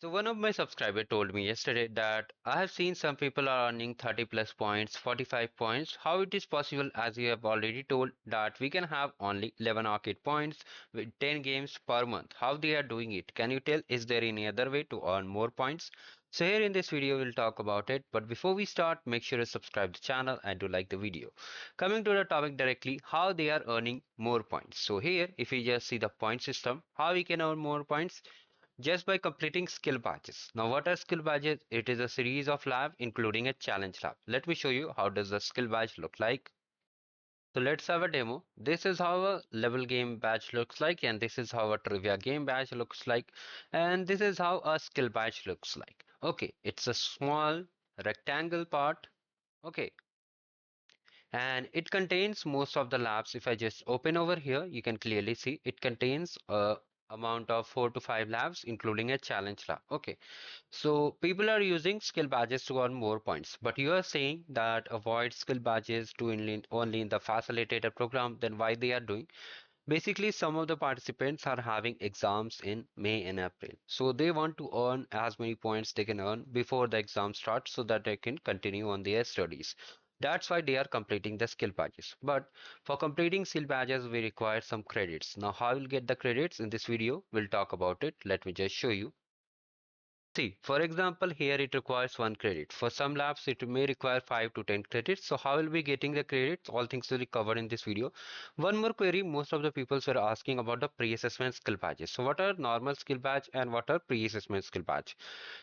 So one of my subscriber told me yesterday that I have seen some people are earning 30 plus points, 45 points. How it is possible, as you have already told that we can have only 11 arcade points with 10 games per month. How they are doing it? Can you tell? Is there any other way to earn more points? So here in this video we'll talk about it. But before we start, make sure to subscribe to the channel and to like the video. Coming to the topic directly, how they are earning more points. So here, if we just see the point system, how we can earn more points just by completing skill badges. Now what are skill badges? It is a series of lab including a challenge lab. Let me show you how does the skill badge look like. So let's have a demo. This is how a level game badge looks like, and this is how a trivia game badge looks like, and this is how a skill badge looks like. Okay, it's a small rectangle part. Okay, and it contains most of the labs. If I just open over here, you can clearly see it contains a amount of 4 to 5 labs including a challenge lab. Okay, so people are using skill badges to earn more points, but you are saying that avoid skill badges to only in the facilitator program. Then why they are doing? Basically, some of the participants are having exams in May and April, so they want to earn as many points they can earn before the exam starts so that they can continue on their studies. That's why they are completing the skill badges. But for completing skill badges, we require some credits. Now, how we'll get the credits in this video, we'll talk about it. Let me just show you. See, for example, here it requires 1 credit. For some labs, it may require 5 to 10 credits. So how will be getting the credits? All things will be covered in this video. One more query, most of the people were asking about the pre-assessment skill badges. So what are normal skill badge and what are pre-assessment skill badge?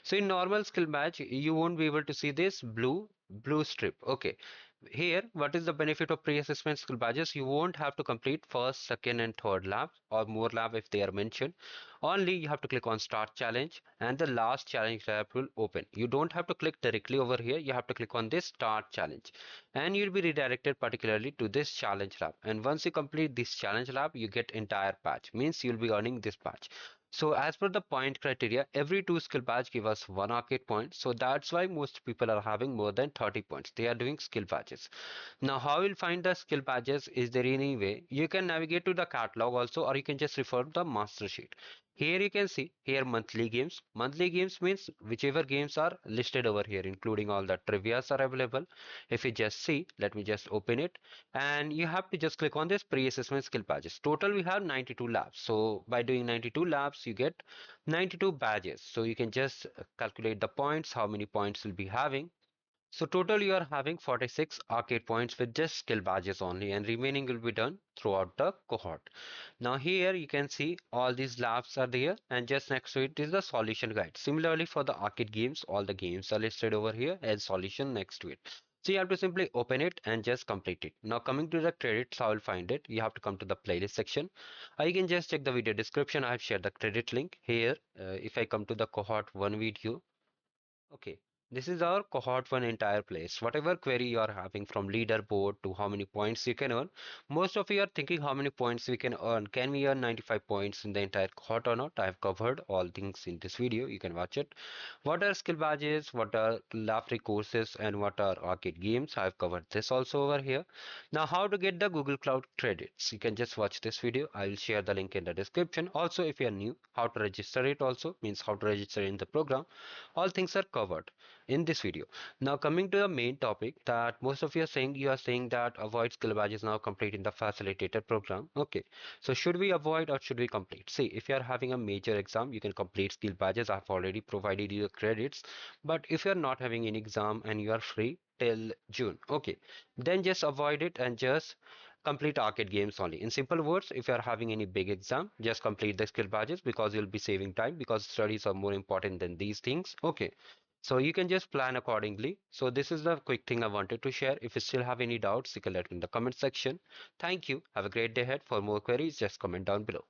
So in normal skill badge, you won't be able to see this blue strip. Okay. Here, what is the benefit of pre-assessment skill badges? You won't have to complete first, second, and third lab or more lab if they are mentioned. Only you have to click on start challenge and the last challenge lab will open. You don't have to click directly over here. You have to click on this start challenge and you'll be redirected particularly to this challenge lab. And once you complete this challenge lab, you get entire patch. Means you'll be earning this patch. So as per the point criteria, every 2 skill badge give us 1 arcade point. So that's why most people are having more than 30 points. They are doing skill badges. Now, how you'll find the skill badges? Is there any way? You can navigate to the catalog also, or you can just refer to the master sheet. Here you can see here monthly games. Monthly games means whichever games are listed over here, including all the trivias are available. If you just see, let me just open it, and you have to just click on this pre-assessment skill badges. Total we have 92 labs. So by doing 92 labs, you get 92 badges. So you can just calculate the points, how many points will be having. So total you are having 46 arcade points with just skill badges only, and remaining will be done throughout the cohort. Now here you can see all these labs are there and just next to it is the solution guide. Similarly for the arcade games, all the games are listed over here as solution next to it. So you have to simply open it and just complete it. Now coming to the credits, how will find it? You have to come to the playlist section. You can just check the video description. I have shared the credit link here. If I come to the cohort 1 video, okay, this is our cohort one entire place. Whatever query you are having from leaderboard to how many points you can earn, most of you are thinking how many points we can earn. Can we earn 95 points in the entire cohort or not? I have covered all things in this video. You can watch it. What are skill badges? What are lab free courses? And what are arcade games? I have covered this also over here. Now, how to get the Google Cloud credits? You can just watch this video. I will share the link in the description. Also, if you are new, how to register it also means how to register in the program. All things are covered in this video. Now coming to the main topic that most of you are saying, that avoid skill badges now complete in the facilitator program. Okay, so should we avoid or should we complete? See, if you are having a major exam, you can complete skill badges. I've already provided you the credits. But if you're not having any exam and you are free till June, okay, then just avoid it and just complete arcade games only. In simple words, if you are having any big exam, just complete the skill badges because you'll be saving time because studies are more important than these things. Okay, so you can just plan accordingly. So this is the quick thing I wanted to share. If you still have any doubts, you can let me in the comment section. Thank you. Have a great day ahead. For more queries, just comment down below.